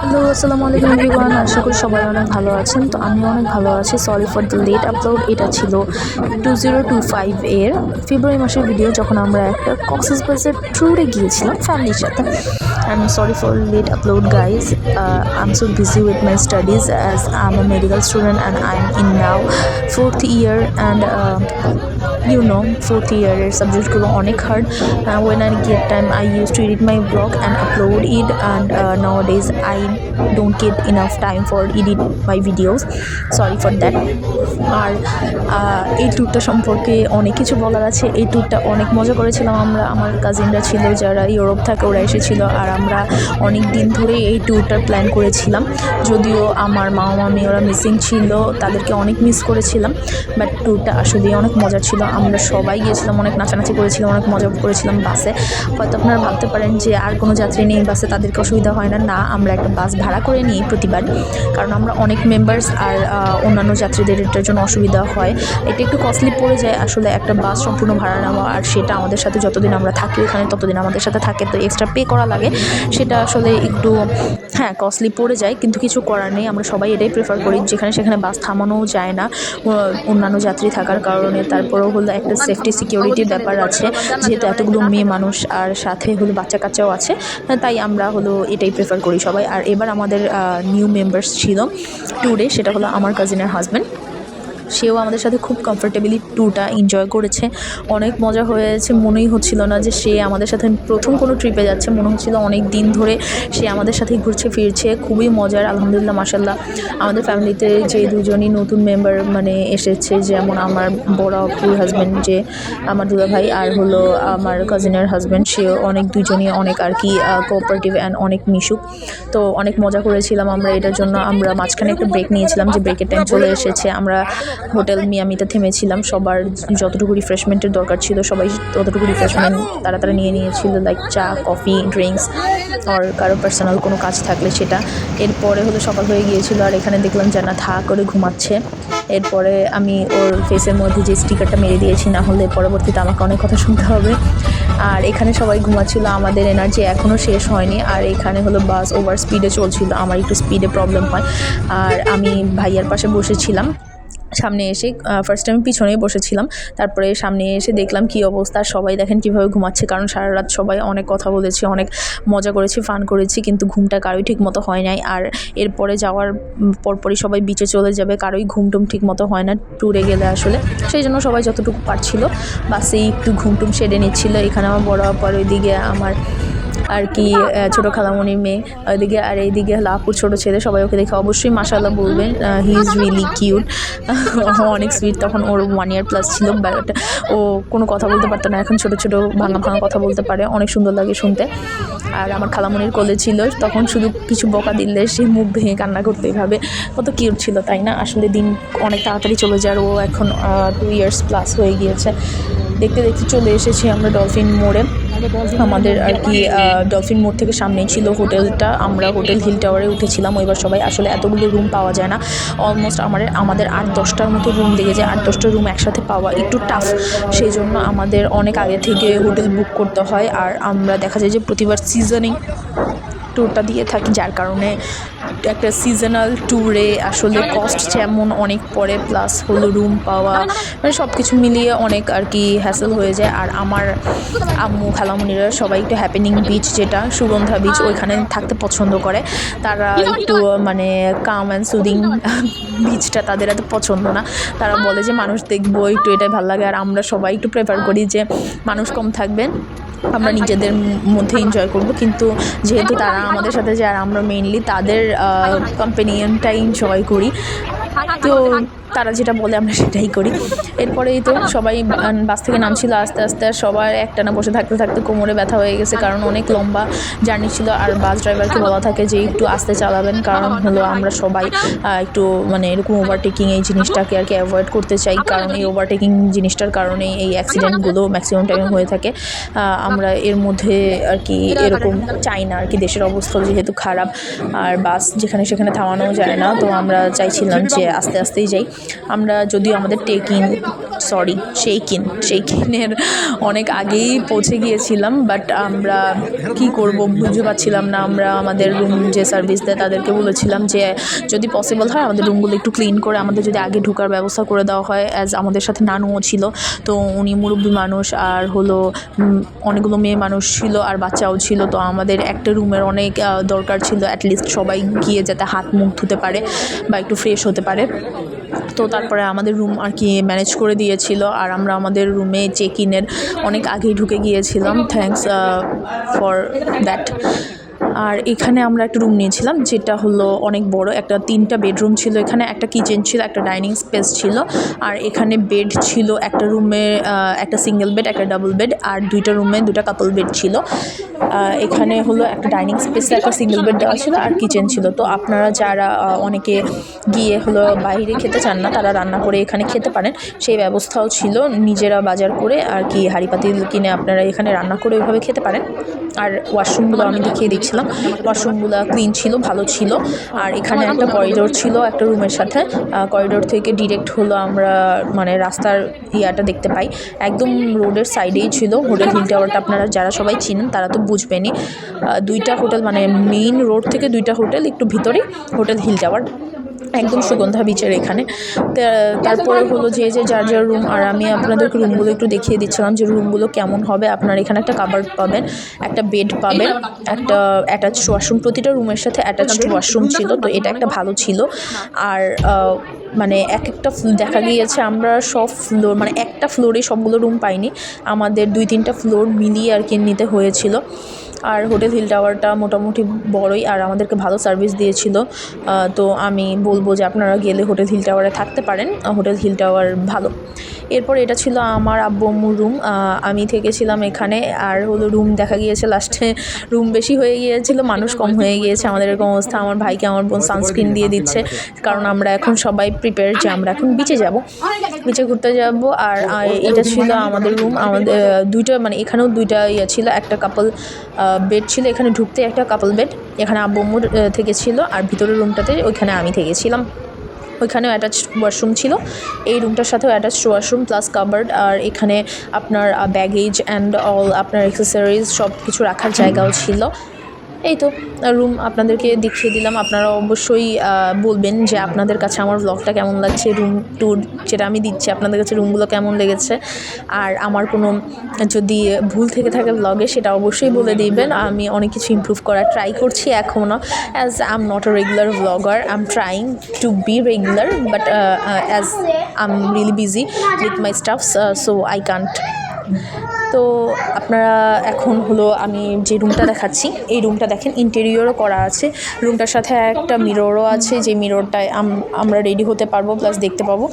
Hello, আসসালামু আলাইকুম everyone. আশা করি সবাই অনেক ভালো আছেন। তো আমিও অনেক ভালো আছি। Sorry for the late upload. এটা ছিল 2025 এর ফেব্রুয়ারি মাসের ভিডিও, যখন আমরা একটা কক্সবাজার ট্যুরে গিয়েছিলাম ফ্যামিলির সাথে। And sorry for late upload guys. I am so busy with my studies as I am a medical student and I am in now 4th year and fourth year এর সাবজেক্টগুলো অনেক hard. When I get time I used to edit my vlog and upload it, and nowadays I don't get enough time for edit my videos. Sorry for that. আর এই ট্যুরটা সম্পর্কে অনেক কিছু বলার আছে। এই ট্যুরটা অনেক মজা করেছিলাম আমরা। আমার কাজিনরা ছিল যারা ইউরোপ থাকে, ওরা এসেছিল, আর আমরা অনেক দিন ধরে এই ট্যুরটার প্ল্যান করেছিলাম। যদিও আমার মামা মামি ওরা মিসিং ছিল, তাদেরকে অনেক মিস করেছিলাম, বাট ট্যুরটা আসলেই অনেক মজার ছিল। আমরা সবাই গিয়েছিলাম, অনেক নাচানাচি করেছিলাম, অনেক মজা করেছিলাম বাসে। হয়তো আপনারা ভাবতে পারেন যে আর কোনো যাত্রী নেই বাসে, তাদেরকে অসুবিধা হয় না। না, আমরা একটা বাস ভাড়া করে নিই প্রতিবার, কারণ আমরা অনেক মেম্বার্স, আর অন্যান্য যাত্রীদের এটার জন্য অসুবিধা হয়। এটা একটু কস্টলি পড়ে যায় আসলে একটা বাস সম্পূর্ণ ভাড়া নেওয়া, আর সেটা আমাদের সাথে যতদিন আমরা থাকি ওখানে ততদিন আমাদের সাথে থাকে, তো এক্সট্রা পে করা লাগে। সেটা আসলে একটু কস্টলি পড়ে যায়, কিন্তু কিছু করার নেই। আমরা সবাই এটাই প্রেফার করি, যেখানে সেখানে বাস থামানোও যায় না অন্যান্য যাত্রী থাকার কারণে। তারপরেও হলো একটা সেফটি সিকিউরিটির ব্যাপার আছে, যেহেতু এতগুলো মেয়ে মানুষ আর সাথে হলো বাচ্চা কাচ্চাও আছে, তাই আমরা হলো এটাই প্রেফার করি সবাই। আর এবার আমাদের নিউ মেম্বার্স ছিল ট্যুরে, সেটা হলো আমার কাজিনের হাজব্যান্ড। সেও আমাদের সাথে খুব কমফোর্টেবলি ট্যুরটা এনজয় করেছে। অনেক মজা হয়েছে। মনেই হচ্ছিল না যে সে আমাদের সাথে প্রথম কোনো ট্রিপে যাচ্ছে, মনে হচ্ছিল অনেক দিন ধরে সে আমাদের সাথেই ঘুরছে ফিরছে। খুবই মজার, আলহামদুলিল্লাহ, মাশাল্লাহ। আমাদের ফ্যামিলিতে যে দুজনই নতুন মেম্বার এসেছে, যেমন আমার বড় আপুর হাজব্যান্ড, যে আমার দুলা ভাই, আর হলো আমার কাজিনের হাজব্যান্ড, সেও দুজনই অনেক আর কি কোঅপারেটিভ অ্যান্ড অনেক মিশুক। তো অনেক মজা করেছিলাম আমরা। এটার জন্য আমরা মাঝখানে একটা ব্রেক নিয়েছিলাম, যে ব্রেকের টাইম চলে এসেছে। আমরা হোটেল মিয়ামিতে থেমেছিলাম। সবার যতটুকু রিফ্রেশমেন্টের দরকার ছিল সবাই ততটুকু রিফ্রেশমেন্ট তারা নিয়েছিল, লাইক চা, কফি, ড্রিঙ্কস, আর কারো পার্সোনাল কোনো কাজ থাকলে সেটা। এরপরে হলো সকাল হয়ে গিয়েছিল, আর এখানে দেখলাম জান্নাত হা করে ঘুমাচ্ছে। এরপরে আমি ওর ফেসের মধ্যে যে স্টিকারটা মেরে দিয়েছি, না হলে পরবর্তীতে আমাকে অনেক কথা শুনতে হবে। আর এখানে সবাই ঘুমাচ্ছিল, আমাদের এনার্জি এখনও শেষ হয়নি। আর এখানে হলো বাস ওভার স্পিডে চলছিল, আমার একটু স্পিডে প্রবলেম হয়। আর আমি ভাইয়ার পাশে বসেছিলাম। সামনে এসে ফার্স্ট টাইম পিছনেই বসেছিলাম, তারপরে সামনে এসে দেখলাম কি অবস্থা। সবাই দেখেন কীভাবে ঘুমাচ্ছে, কারণ সারা রাত সবাই অনেক কথা বলেছি, অনেক মজা করেছি, ফান করেছি, কিন্তু ঘুমটা কারোই ঠিক মতো হয় নাই। আর এরপরে যাওয়ার পরপরই সবাই বিচে চলে যাবে, কারোই ঘুমটুম ঠিক মতো হয় না ট্যুরে গেলে আসলে। সেই জন্য সবাই যতটুকু পারছিল বাসেই একটু ঘুমটুম সেরে নিচ্ছিল। এখানে আমার বড় আপার ওইদিকে আমার আর কি ছোটো খালামণির মেয়ে ওইদিকে, আর এইদিকে হলো আপুর ছোটো ছেলে। সবাই ওকে দেখে অবশ্যই মাশাআল্লাহ বলবেন, হি ইজ রিয়েলি কিউট, অনেক সুইট। তখন ওর 1 year প্লাস ছিল, বাট ও কোনো কথা বলতে পারতো না, এখন ছোটো ছোটো ভাঙা ভাঙা কথা বলতে পারে, অনেক সুন্দর লাগে শুনতে। আর আমার খালামণির কোলে ছিল, তখন শুধু কিছু বকা দিলে সে মুখ ভেঙে কান্না করতে ভাবে। কত কিউট ছিল, তাই না? আসলে দিন অনেক তাড়াতাড়ি চলে যায়, ও এখন 2 years প্লাস হয়ে গিয়েছে। দেখতে দেখতে চলে এসেছি আমরা ডলফিন মোড়ে। আমাদের আর কি ডলফিন মোড় থেকে সামনেই ছিল হোটেলটা। আমরা হোটেল হিল টাওয়ারে উঠেছিলাম। ওইবার সবাই আসলে এতগুলো রুম পাওয়া যায় না, অলমোস্ট আমাদের 8-10টার মতো রুম লেগে যায়। 8-10টা রুম একসাথে পাওয়া একটু টাফ, সেই জন্য আমাদের অনেক আগে থেকে হোটেল বুক করতে হয়। আর আমরা দেখা যায় যে প্রতিবার সিজনিং ট্যুরটা দিয়ে থাকি, যার কারণে একটা সিজনাল ট্যুরে আসলে কস্ট যেমন অনেক পড়ে, প্লাস হলো রুম পাওয়া, সব কিছু মিলিয়ে অনেক আর কি হ্যাসেল হয়ে যায়। আর আমার আম্মু খালামুনিরা সবাই একটু হ্যাপেনিং বিচ, যেটা সুগন্ধা বিচ, ওইখানে থাকতে পছন্দ করে। তারা একটু কাম অ্যান্ড সুদিং বিচটা তাদের এত পছন্দ না। তারা বলে যে মানুষ দেখবো, একটু এটাই ভালো লাগে। আর আমরা সবাই একটু প্রেফার করি যে মানুষ কম থাকবেন, আমরা নিজেদের মধ্যে এনজয় করব। কিন্তু যেহেতু তারা আমাদের সাথে যায়, আর আমরা মেইনলি তাদের কম্প্যানিয়নটা এনজয় করি, তো তারা যেটা বলে আমরা সেটাই করি। এরপরেই তো সবাই বাস থেকে নামছিল আস্তে আস্তে, আর সবার একটানা বসে থাকতে থাকতে কোমরে ব্যথা হয়ে গেছে, কারণ অনেক লম্বা জার্নি ছিল। আর বাস ড্রাইভারকে বলা থাকে যে একটু আস্তে চালাবেন, কারণ হলো আমরা সবাই একটু এরকম ওভারটেকিং এই জিনিসটাকে আর কি অ্যাভয়েড করতে চাই, কারণ এই ওভারটেকিং জিনিসটার কারণে এই অ্যাক্সিডেন্টগুলো ম্যাক্সিমাম টাইম হয়ে থাকে। আমরা এর মধ্যে আর কি এরকম চাই না আর কি। দেশের অবস্থা যেহেতু খারাপ, আর বাস যেখানে সেখানে থামানো যায় না, তো আমরা চাইছিলাম যে আস্তে আস্তেই যাই। আমরা যদিও আমাদের টেকিং সরি চেক ইনের অনেক আগেই পৌঁছে গিয়েছিলাম, বাট আমরা কি করব বুঝতে পারছিলাম না। আমরা আমাদের রুম যে সার্ভিস দেয় তাদেরকে বলেছিলাম যে যদি পসিবল হয় আমাদের রুমগুলো একটু ক্লিন করে আমাদের যদি আগে ঢোকার ব্যবস্থা করে দেওয়া হয়, অ্যাজ আমাদের সাথে নানুও ছিল, তো উনি মুরব্বী মানুষ আর হলো অনেকগুলো মেয়ে মানুষ ছিল আর বাচ্চাও ছিল, তো আমাদের একটা রুমের অনেক দরকার ছিল অ্যাটলিস্ট সবাই গিয়ে যাতে হাত মুখ ধুতে পারে বা একটু ফ্রেশ হতে পারে। তো তারপরে আমাদের রুম আর কি ম্যানেজ করে দিয়েছিল আর আমরা আমাদের রুমে চেক ইনের অনেক আগেই ঢুকে গিয়েছিলাম। Thanks for that. আর এখানে আমরা একটা রুম নিয়েছিলাম যেটা হলো অনেক বড়, একটা 3টা বেডরুম ছিল এখানে, একটা কিচেন ছিল, একটা ডাইনিং স্পেস ছিল, আর এখানে বেড ছিল একটা রুমে, একটা সিঙ্গেল বেড, একটা ডাবল বেড, আর 2টা রুমে 2টা কাপল বেড ছিল। এখানে হলো একটা ডাইনিং স্পেসে একটা সিঙ্গেল বেড দেওয়া ছিল আর কিচেন ছিল। তো আপনারা যারা অনেকে গিয়ে হলো বাইরে খেতে চান না, তারা রান্না করে এখানে খেতে পারেন, সেই ব্যবস্থাও ছিল। নিজেরা বাজার করে আর কি হাঁড়ি পাতিল কিনে আপনারা এখানে রান্না করে ওইভাবে খেতে পারেন। আর ওয়াশরুমগুলো আমি দেখিয়ে দিচ্ছিলাম, ওয়াশরুমগুলো ক্লিন ছিল, ভালো ছিল। আর এখানে একটা করিডোর ছিল একটা রুমের সাথে, করিডোর থেকে ডিরেক্ট হলো আমরা মানে রাস্তার ইয়াটা দেখতে পাই, একদম রোডের সাইডেই ছিল হোটেল হিল টাওয়ারটা। আপনারা যারা সবাই চিনেন তারা তো বুঝবেনই, 2টা হোটেল মানে মেইন রোড থেকে 2টা হোটেল একটু ভিতরে হোটেল হিল টাওয়ার, একদম সুগন্ধা বিচের এখানে। তারপরে হলো যে যার যার রুম, আর আমি আপনাদেরকে রুমগুলো একটু দেখিয়ে দিচ্ছিলাম যে রুমগুলো কেমন হবে। আপনার এখানে একটা কাবার্ড পাবেন, একটা বেড পাবেন, একটা অ্যাটাচড ওয়াশরুম, প্রতিটা রুমের সাথে অ্যাটাচড ওয়াশরুম ছিল, তো এটা একটা ভালো ছিল। আর মানে একটা দেখা গিয়েছে আমরা সব ফ্লোর মানে একটা ফ্লোরে সবগুলো রুম পাইনি, আমাদের 2-3টা ফ্লোর মিলিয়ে আর কি নিতে হয়েছিল। আর হোটেল হিল টাওয়ারটা মোটামুটি বড়ই আর আমাদেরকে ভালো সার্ভিস দিয়েছিল। তো আমি বলবো যে আপনারা গেলে হোটেল হিল টাওয়ারে থাকতে পারেন, হোটেল হিল টাওয়ার ভালো। এরপর এটা ছিল আমার আব্বু আম্মুর রুম, আমি থেকেছিলাম এখানে। আর হলো রুম দেখা গিয়েছে লাস্টে রুম বেশি হয়ে গিয়েছিল, মানুষ কম হয়ে গিয়েছে, আমাদের এরকম অবস্থা। আমার ভাইকে আমার বোন সানস্ক্রিন দিয়ে দিচ্ছে, কারণ আমরা এখন সবাই প্রিপেয়ার যে আমরা এখন বিচে ঘুরতে যাব। আর এটা ছিল আমাদের রুম, আমাদের 2টা মানে এখানেও 2টা ইয়ে ছিল, একটা কাপল বেড ছিল এখানে ঢুকতে, একটা কাপল বেড এখানে আব্বু আম্মুর থেকে ছিল, আর ভিতরের রুমটাতে ওইখানে আমি থেকেছিলাম, ওইখানেও অ্যাটাচড ওয়াশরুম ছিল, এই রুমটার সাথেও অ্যাটাচড ওয়াশরুম প্লাস কাবার্ড। আর এখানে আপনার ব্যাগেজ অ্যান্ড অল আপনার অ্যাক্সেসরিজ সব কিছু রাখার জায়গাও ছিল। এই তো রুম আপনাদেরকে দেখিয়ে দিলাম। আপনারা অবশ্যই বলবেন যে আপনাদের কাছে আমার ব্লগটা কেমন লাগছে, রুম ট্যুর যেটা আমি দিচ্ছি আপনাদের কাছে রুমগুলো কেমন লেগেছে। আর আমার কোনো যদি ভুল থেকে থাকে ব্লগে সেটা অবশ্যই বলে দিবেন, আমি অনেক কিছু ইমপ্রুভ করার ট্রাই করছি এখনও, as I am not a regular blogger, I am trying to be regular, but as I am really busy with my stuffs, so I can't. তো আপনারা এখন হলো আমি যে রুমটা দেখাচ্ছি, এই রুমটা দেখেন ইন্টেরিয়রও করা আছে, রুমটার সাথে একটা মিররও আছে, যে মিররটায় আমরা রেডি হতে পারবো প্লাস দেখতে পাবো,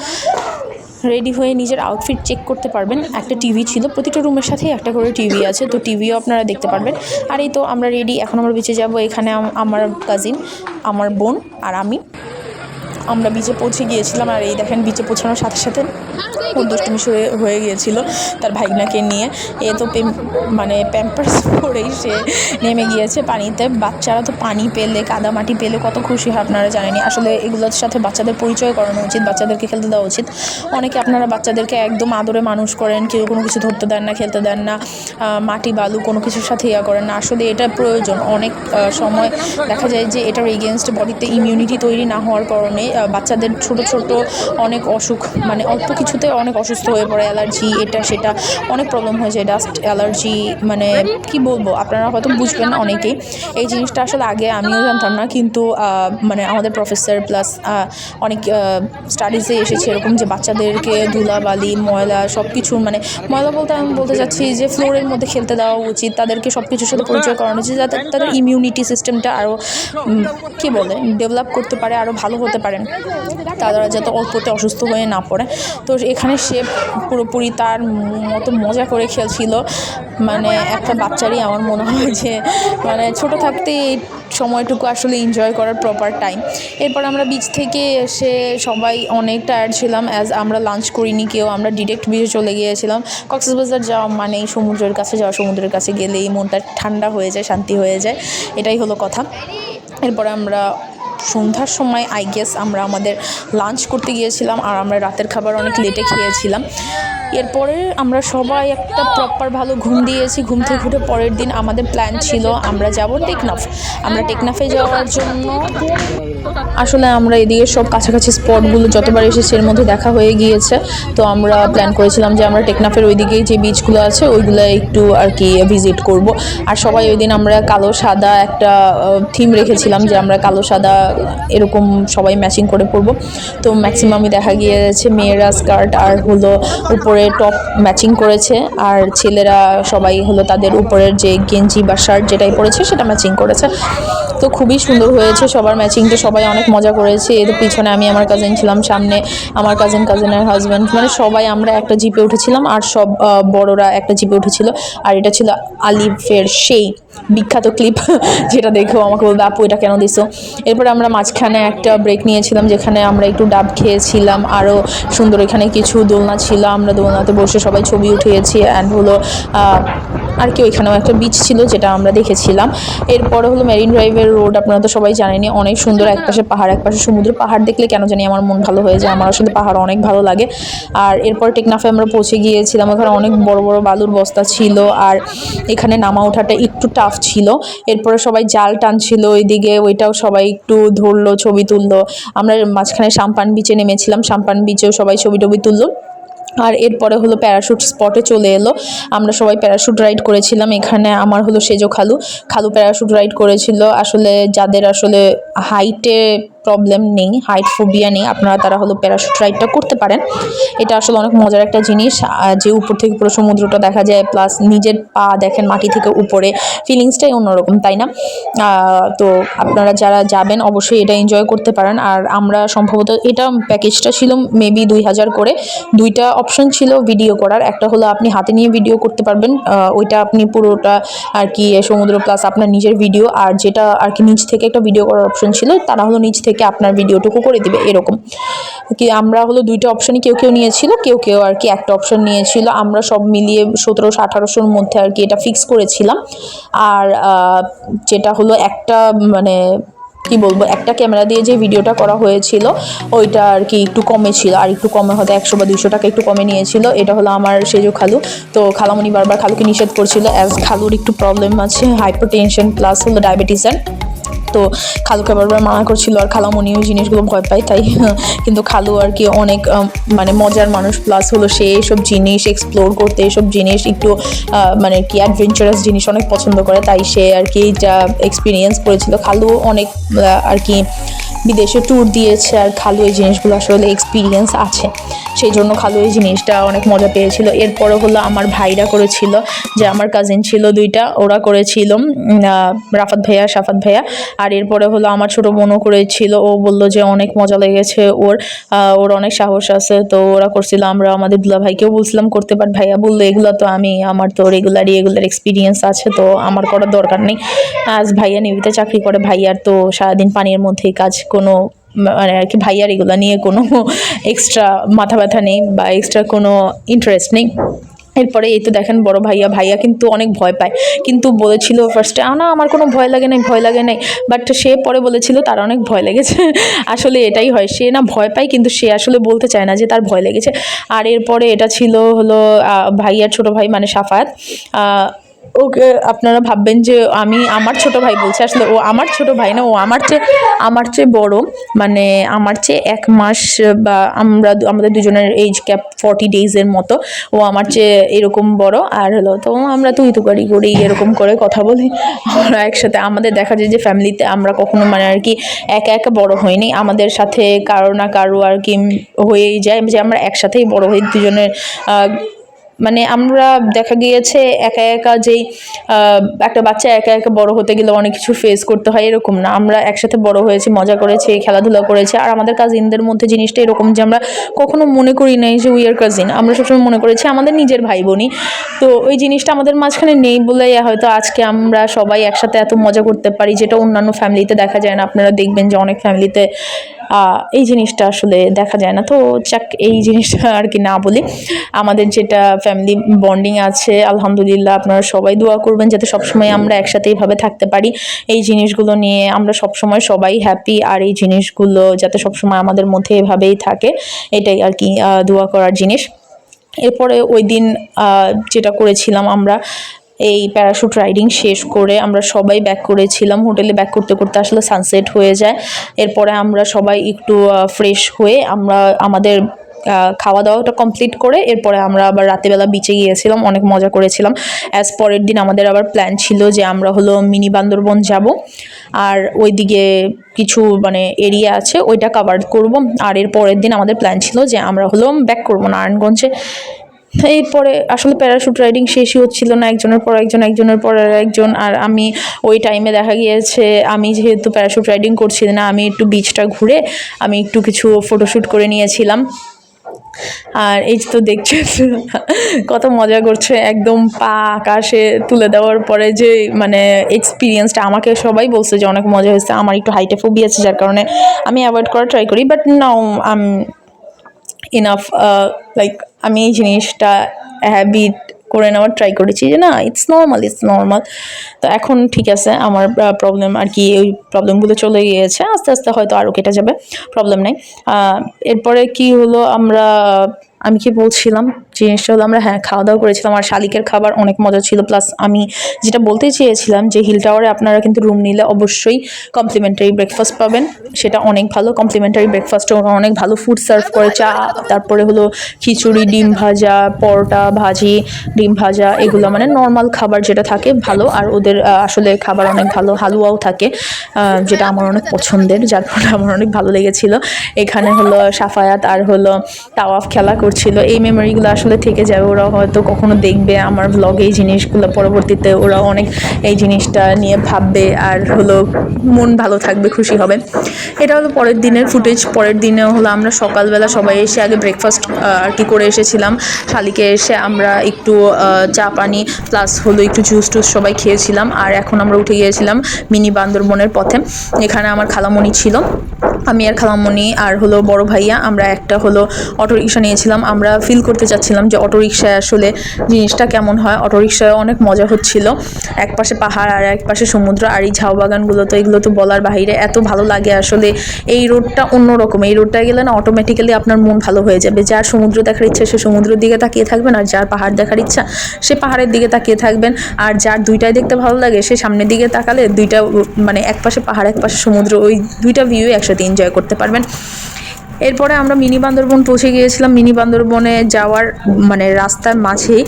রেডি হয়ে নিজের আউটফিট চেক করতে পারবেন। একটা টিভি ছিল, প্রতিটা রুমের সাথেই একটা করে টিভি আছে, তো টিভিও আপনারা দেখতে পারবেন। আর এই তো আমরা রেডি, এখন আমরা বিচে যাব। এখানে আমার কাজিন, আমার বোন আর আমরা বিচে পৌঁছে গিয়েছিলাম। আর এই দেখেন বিচে পৌঁছানোর সাথে সাথে ওর দুষ্টুমি হয়ে গিয়েছিল তার ভাইনাকে নিয়ে, এ তো মানে প্যাম্পার্স পরেই সে নেমে গিয়েছে পানিতে। বাচ্চারা তো পানি পেলে কাদামাটি পেলে কত খুশি হয় আপনারা জানেনই। আসলে এগুলোর সাথে বাচ্চাদের পরিচয় করানো উচিত, বাচ্চাদেরকে খেলতে দেওয়া উচিত। অনেকে আপনারা বাচ্চাদেরকে একদম আদরে মানুষ করেন, কেউ কোনো কিছু ধরতে দেন না, খেলতে দেন না, মাটি বালু কোনো কিছুর সাথে ইয়া করেন না। আসলে এটা প্রয়োজন। অনেক সময় দেখা যায় যে এটার এগেনস্ট বডিতে ইমিউনিটি তৈরি না হওয়ার কারণে বাচ্চাদের ছোট অনেক অসুখ, মানে অল্প কিছুতে অনেক অসুস্থ হয়ে পড়ে, অ্যালার্জি এটা সেটা অনেক প্রবলেম হয়ে যায়, ডাস্ট অ্যালার্জি, মানে কি বলবো আপনারা হয়তো বুঝবেন না অনেকেই। এই জিনিসটা আসলে আগে আমিও জানতাম না, কিন্তু মানে আমাদের প্রফেসর প্লাস অনেক স্টাডিজে এসেছে এরকম যে বাচ্চাদেরকে ধুলাবালি ময়লা সব কিছু, মানে ময়লা বলতে আমি বলতে চাচ্ছি যে ফ্লোরের মধ্যে খেলতে দেওয়া উচিত, তাদেরকে সব কিছুর সাথে পরিচয় করানো উচিত, যাতে তাদের ইমিউনিটি সিস্টেমটা আরও কী বলে ডেভেলপ করতে পারে, আরও ভালো হতে পারেন, তারা যাতে অল্পতে অসুস্থ হয়ে না পড়ে। তো এখানে সে পুরোপুরি তার মতো মজা করে খেলছিল, মানে একটা বাচ্চারই আমার মনে হয় যে মানে ছোটো থাকতে এই সময়টুকু আসলে এনজয় করার প্রপার টাইম। এরপর আমরা বিচ থেকে এসে সবাই অনেক টায়ার্ড ছিলাম, অ্যাজ আমরা লাঞ্চ করিনি কেউ, আমরা ডিরেক্ট বিচে চলে গিয়েছিলাম। কক্সবাজার যাওয়া মানে সমুদ্রের কাছে যাওয়া, সমুদ্রের কাছে গেলেই মনটা ঠান্ডা হয়ে যায়, শান্তি হয়ে যায়, এটাই হলো কথা। এরপরে আমরা সন্ধ্যার সময় আই গেস আমরা আমাদের লাঞ্চ করতে গিয়েছিলাম, আর আমরা রাতের খাবার অনেক লেটে খেয়েছিলাম। এরপরে আমরা সবাই একটা প্রপার ভালো ঘুম দিয়েছি। ঘুম থেকে উঠে পরের দিন আমাদের প্ল্যান ছিল আমরা যাব টেকনাফ। আমরা টেকনাফে যাওয়ার জন্য আসলে আমরা এদিকে সব কাছাকাছি স্পটগুলো যতবার এসেছি এর মধ্যে দেখা হয়ে গিয়েছে, তো আমরা প্ল্যান করেছিলাম যে আমরা টেকনাফের ওইদিকে যে বিচগুলো আছে ওইগুলো একটু আর কি ভিজিট করব। আর সবাই ওই দিন আমরা কালো সাদা একটা থিম রেখেছিলাম যে আমরা কালো সাদা এরকম সবাই ম্যাচিং করে পরবো। তো ম্যাক্সিমামই দেখা গিয়েছে মেয়েরা স্কার্ট আর হলো উপরে টপ ম্যাচিং করেছে, আর ছেলেরা সবাই হলো তাদের উপরের যে গেঞ্জি বা শার্ট যেটাই পরেছে সেটা ম্যাচিং করেছে। তো খুবই সুন্দর হয়েছে সবার ম্যাচিংটা, সবাই অনেক মজা করেছে। এর পিছনে আমি আমার কাজিন ছিলাম, সামনে আমার কাজিনের হাজব্যান্ড, মানে সবাই আমরা একটা জিপে উঠেছিলাম আর সব বড়রা একটা জিপে উঠেছিল। আর এটা ছিল আলিফের সেই বিখ্যাত ক্লিপ যেটা দেখেও আমাকে বলবে আপু এটা কেন দিছো। এরপরে আমরা মাঝখানে একটা ব্রেক নিয়েছিলাম যেখানে আমরা একটু ডাব খেয়েছিলাম, আরও সুন্দর এখানে কিছু দোলনা ছিল, আমরা দোলনাতে বসে সবাই ছবি উঠিয়েছি। অ্যান্ড হলো আর কি ওইখানেও একটা বিচ ছিল যেটা আমরা দেখেছিলাম। এরপরে হলো মেরিন ড্রাইভের রোড, আপনারা তো সবাই জানেনই, অনেক সুন্দর, একপাশে পাহাড় একপাশে সমুদ্র। পাহাড় দেখলে কেন জানি আমার মন ভালো হয়ে যায়, আমার আসলে পাহাড় অনেক ভালো লাগে। আর এরপর টেকনাফে আমরা পৌঁছে গিয়েছিলাম, ওখানে অনেক বড় বড় বালুর বস্তা ছিল আর এখানে নামা ওঠাটা একটু টাফ ছিল। এরপরে সবাই জাল টানছিল ওইদিকে, ওইটাও সবাই একটু ধরলো, ছবি তুললো। আমরা মাঝখানে সাম্পান বিচে নেমেছিলাম, সাম্পান বিচেও সবাই ছবি টবি তুললো। আর এরপরে হলো প্যারাশুট স্পটে চলে এলো, আমরা সবাই প্যারাশুট রাইড করেছিলাম। এখানে আমার হলো সেজো খালু প্যারাশুট রাইড করেছিল। আসলে যাদের আসলে হাইটে প্রবলেম নেই, হাইট ফোবিয়া নেই, আপনারা তারা হলো প্যারাশুট রাইডটা করতে পারেন। এটা আসলে অনেক মজার একটা জিনিস, যে উপর থেকে পুরো সমুদ্রটা দেখা যায়, প্লাস নিজের পা দেখেন মাটি থেকে উপরে, ফিলিংসটাই অন্যরকম, তাই না? তো আপনারা যারা যাবেন অবশ্যই এটা এনজয় করতে পারেন। আর আমরা সম্ভবত এটা প্যাকেজটা ছিল মেবি 2000 করে। দুইটা অপশন ছিল ভিডিও করার, একটা হলো আপনি হাতে নিয়ে ভিডিও করতে পারবেন, ওইটা আপনি পুরোটা আর কি সমুদ্র প্লাস আপনার নিজের ভিডিও, আর যেটা আর কি নিচ থেকে একটা ভিডিও করার অপশন ছিল, তারা হলো নিচ থেকে আপনার ভিডিওটুকু করে দিবে এরকম কি। আমরা হলো দুইটা অপশনই কেউ নিয়েছিল, কেউ আর কি একটা অপশন নিয়েছিল। আমরা সব মিলিয়ে 1700-1800-র মধ্যে আর কি এটা ফিক্স করেছিলাম। আর যেটা হলো একটা মানে কি বলবো, একটা ক্যামেরা দিয়ে যে ভিডিওটা করা হয়েছিল ওইটা আর কি একটু কমে ছিল, আর একটু কমে হয়তো 100 বা 200 টাকা একটু কমে নিয়েছিল। এটা হলো আমার সেজো খালু। তো খালামণি বারবার খালুকে নিষেধ করছিল, অ্যাজ খালুর একটু প্রবলেম আছে, হাইপারটেনশন প্লাস হলো ডায়াবেটিসের। তো খালুকে বারবার মানা করছিল, আর খালামণি ওই জিনিসগুলো ভয় পায় তাই। কিন্তু খালু আর কি অনেক মানে মজার মানুষ, প্লাস হলো সে এইসব জিনিস এক্সপ্লোর করতে, এইসব জিনিস একটু মানে কি অ্যাডভেঞ্চারাস জিনিস অনেক পছন্দ করে, তাই সে আর কি যা এক্সপিরিয়েন্স করেছিল। খালু অনেক আর কি বিদেশে ট্যুর দিয়েছে, আর খালু এই জিনিসগুলো আসলে এক্সপিরিয়েন্স আছে, সেই জন্য খালু এই জিনিসটা অনেক মজা পেয়েছিল। এরপরে হলো আমার ভাইরা করেছিল, যে আমার কাজিন ছিল দুইটা, ওরা করেছিল রাফাত ভাইয়া, সাফাত ভাইয়া। আর এরপরে হলো আমার ছোটো বোনও করেছিল, ও বললো যে অনেক মজা লেগেছে ওর অনেক সাহস আছে, তো ওরা করছিল। আমরা আমাদের দুলা ভাইকেও বলছিলাম করতে, বাট ভাইয়া বললো এগুলো তো আমার তো রেগুলার এক্সপিরিয়েন্স আছে, তো আমার করার দরকার নেই। আজ ভাইয়া নেভিতে চাকরি করে, ভাইয়ার তো সারাদিন পানির মধ্যেই কাজ, কোনো মানে আর কি ভাইয়ার এগুলো নিয়ে কোনো এক্সট্রা মাথা ব্যথা নেই বা এক্সট্রা কোনো ইন্টারেস্ট নেই। এরপরে এই তো দেখেন বড় ভাইয়া কিন্তু অনেক ভয় পায়, কিন্তু বলেছিল ফার্স্টে না আমার কোনো ভয় লাগে নাই, বাট সে পরে বলেছিল তার অনেক ভয় লেগেছে। আসলে এটাই হয়, সে না ভয় পায় কিন্তু সে আসলে বলতে চায় না যে তার ভয় লেগেছে। আর এরপরে এটা ছিল হলো ভাইয়ার ছোট ভাই মানে সাফায়াত। ওকে আপনারা ভাববেন যে আমি আমার ছোট ভাই বলছি, আসলে ও আমার ছোট ভাই না, ও আমার চেয়ে বড়, মানে আমার চেয়ে 1 মাস বা আমাদের দুজনের এজ ক্যাপ 40 ডেজের মতো। ও আমার চেয়ে এরকম বড়, আর হলো তো আমরা তুই করি এরকম করে কথা বলি আমরা একসাথে। আমাদের দেখা যায় যে ফ্যামিলিতে আমরা কখনো মানে আর কি একা বড় হইনি, আমাদের সাথে কারো না কারো আর কি হয়েই যায় যে আমরা একসাথেই বড় হই দুজনের। মানে আমরা দেখা গিয়েছে একা যেই একটা বাচ্চা একা বড় হতে গেলে অনেক কিছু ফেস করতে হয়, এরকম না, আমরা একসাথে বড় হয়েছি, মজা করেছি, খেলাধুলা করেছি। আর আমাদের কাজিনদের মধ্যে জিনিসটা এরকম যে আমরা কখনো মনে করি নাই যে উই আর কাজিন, আমরা সবসময় মনে করেছি আমাদের নিজের ভাই বোনই। তো ওই জিনিসটা আমাদের মাঝখানে নেই বলে হয়তো আজকে আমরা সবাই একসাথে এত মজা করতে পারি, যেটা অন্যান্য ফ্যামিলিতে দেখা যায় না। আপনারা দেখবেন যে অনেক ফ্যামিলিতে এই জিনিসটা আসলে দেখা যায় না। তো চাক এই জিনিসটা আর কি না বলি, আমাদের যেটা ফ্যামিলি বন্ডিং আছে আলহামদুলিল্লাহ, আপনারা সবাই দোয়া করবেন যাতে সবসময় আমরা একসাথে এইভাবে থাকতে পারি। এই জিনিসগুলো নিয়ে আমরা সবসময় সবাই হ্যাপি, আর এই জিনিসগুলো যাতে সবসময় আমাদের মধ্যে এভাবেই থাকে, এটাই আর কি দোয়া করার জিনিস। এরপরে ওই দিন যেটা করেছিলাম, আমরা এই প্যারাশুট রাইডিং শেষ করে আমরা সবাই ব্যাক করেছিলাম হোটেলে। ব্যাক করতে করতে আসলে সানসেট হয়ে যায়। এরপরে আমরা সবাই একটু ফ্রেশ হয়ে আমরা আমাদের খাওয়া দাওয়াটা কমপ্লিট করে এরপরে আমরা আবার রাতেবেলা বিচে গিয়েছিলাম, অনেক মজা করেছিলাম। পরের দিন আমাদের আবার প্ল্যান ছিল যে আমরা হলো মিনি বান্দরবন যাব, আর ওইদিকে কিছু মানে এরিয়া আছে ওইটা কভার করব। আর এর পরের দিন আমাদের প্ল্যান ছিল যে আমরা হলো ব্যাক করবো নারায়ণগঞ্জে। এরপরে আসলে প্যারাশুট রাইডিং শেষই হচ্ছিল না, একজনের পর একজন, একজনের পর একজন। আর আমি ওই টাইমে দেখা গিয়েছে আমি যেহেতু প্যারাশুট রাইডিং করছি না, আমি একটু বিচটা ঘুরে আমি একটু কিছু ফটোশ্যুট করে নিয়েছিলাম। আর এই তো দেখছো কত মজা করছে, একদম পা আকাশে তুলে দেওয়ার পরে যে মানে এক্সপিরিয়েন্সটা, আমাকে সবাই বলছে যে অনেক মজা হয়েছে। আমার একটু হাইটে ফোবিয়া আছে, যার কারণে আমি অ্যাভয়েড করার ট্রাই করি, but now am enough like আমি এই জিনিসটা হ্যাবিট করে নেওয়ার ট্রাই করেছি যে না, ইটস নর্মাল। তো এখন ঠিক আছে, আমার প্রবলেম আর কি ওই প্রবলেমগুলো চলে গিয়েছে, আস্তে আস্তে হয়তো আরও কেটে যাবে, প্রবলেম নেই। এরপরে কি হলো, আমি কি বলছিলাম, জিনিসটা হলো আমরা খাওয়া দাওয়া করেছিলাম, আর শালিকের খাবার অনেক মজা ছিল। প্লাস আমি যেটা বলতে চেয়েছিলাম যে হিল টাওয়ারে আপনারা কিন্তু রুম নিলে অবশ্যই কমপ্লিমেন্টারি ব্রেকফাস্ট পাবেন, সেটা অনেক ভালো। কমপ্লিমেন্টারি ব্রেকফাস্টে ওরা অনেক ভালো ফুড সার্ভ করে, চা, তারপরে হলো খিচুড়ি, ডিম ভাজা, পরোটা, ভাজি, ডিম ভাজা, এগুলো মানে নর্মাল খাবার যেটা থাকে ভালো। আর ওদের আসলে খাবার অনেক ভালো, হালুয়াও থাকে যেটা আমার অনেক পছন্দের, যার ফলে আমার অনেক ভালো লেগেছিল। এখানে হলো সাফায়াত আর হলো তাওয়াফ খেলা করছিল, এই মেমোরিগুলো আসলে থেকে যাবে। ওরা হয়তো কখনো দেখবে আমার ব্লগে এই জিনিসগুলো, পরবর্তীতে ওরা অনেক এই জিনিসটা নিয়ে ভাববে, আর হলো মন ভালো থাকবে, খুশি হবে। এটা হলো পরের দিনের ফুটেজ। পরের দিনে হলো আমরা সকালবেলা সবাই এসে আগে ব্রেকফাস্ট আর কি করে এসেছিলাম। শালিকে এসে আমরা একটু চা পানি প্লাস হলো একটু জুস টুস সবাই খেয়েছিলাম। আর এখন আমরা উঠে গিয়েছিলাম মিনি বান্দরবনের পথে। এখানে আমার খালামণি ছিল, আমি আর খালামণি আর হলো বড় ভাইয়া, আমরা একটা হলো অটোরিকশা নিয়েছিলাম। আমরা ফিল করতে চাচ্ছিলাম যে অটোরিকশায় আসলে জিনিসটা কেমন হয়। অটোরিকশায় অনেক মজা হচ্ছিল, এক পাশে পাহাড় আর এক পাশে সমুদ্র, আর এই ঝাউ বাগানগুলো তো এগুলো তো বলার বাহিরে, এত ভালো লাগে আসলে। এই রোডটা অন্যরকম, এই রোডটায় গেলে না অটোমেটিক্যালি আপনার মন ভালো হয়ে যাবে। যার সমুদ্র দেখার ইচ্ছা সে সমুদ্রের দিকে তাকিয়ে থাকবেন, আর যার পাহাড় দেখার ইচ্ছা সে পাহাড়ের দিকে তাকিয়ে থাকবেন। আর যার দুইটাই দেখতে ভালো লাগে সে সামনের দিকে তাকালে দুইটা মানে এক পাশে পাহাড় এক পাশে সমুদ্র, ওই দুইটা ভিউ একসাথে এনজয় করতে পারবেন। এরপরে আমরা মিনি বান্দরবন পৌঁছে গিয়েছিলাম। মিনি বান্দরবনে যাওয়ার মানে রাস্তার মাঝেই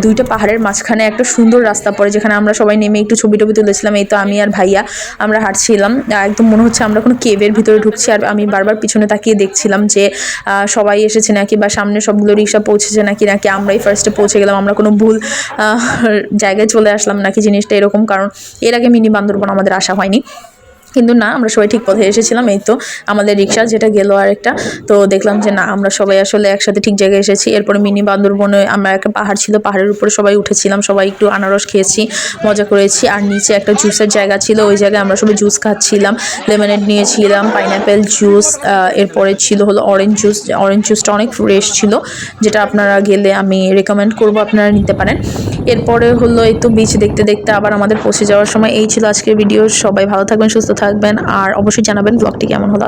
দুইটা পাহাড়ের মাঝখানে একটা সুন্দর রাস্তা পড়ে, যেখানে আমরা সবাই নেমে একটু ছবি টবি তুলেছিলাম। এই তো আমি আর ভাইয়া আমরা হাঁটছিলাম, একদম মনে হচ্ছে আমরা কোনো কেভের ভিতরে ঢুকছি। আর আমি বারবার পিছনে তাকিয়ে দেখছিলাম যে সবাই এসেছে নাকি, বা সামনে সবগুলো রিক্সা পৌঁছেছে নাকি আমরাই ফার্স্টে পৌঁছে গেলাম, আমরা কোনো ভুল জায়গায় চলে আসলাম নাকি, জিনিসটা এরকম। কারণ এর আগে মিনি বান্দরবন আমাদের আসা হয়নি, কিন্তু না, আমরা সবাই ঠিক পথে এসেছিলাম। এই তো আমাদের রিক্সা যেটা গেল আরেকটা, তো দেখলাম যে না, আমরা সবাই আসলে একসাথে ঠিক জায়গায় এসেছি। এরপরে মিনি বান্দরবনে আমরা একটা পাহাড় ছিল, পাহাড়ের উপরে সবাই উঠেছিলাম, সবাই একটু আনারস খেয়েছি, মজা করেছি। আর নিচে একটা জুসের জায়গা ছিল, ওই জায়গায় আমরা সবাই জুস খাচ্ছিলাম, লেমনেড নিয়েছিলাম, পাইনাপেল জুস, এরপরে ছিল হলো অরেঞ্জ জুস। অরেঞ্জ জুসটা অনেক ফ্রেশ ছিল, যেটা আপনারা গেলে আমি রেকমেন্ড করবো, আপনারা নিতে পারেন। এরপরে হলো এই তো বিচ দেখতে দেখতে আবার আমাদের পৌঁছে যাওয়ার সময়। এই ছিল আজকের ভিডিও, সবাই ভালো থাকবেন, সুস্থ থাকবেন, আর অবশ্যই জানাবেন ব্লগটি কেমন হলো।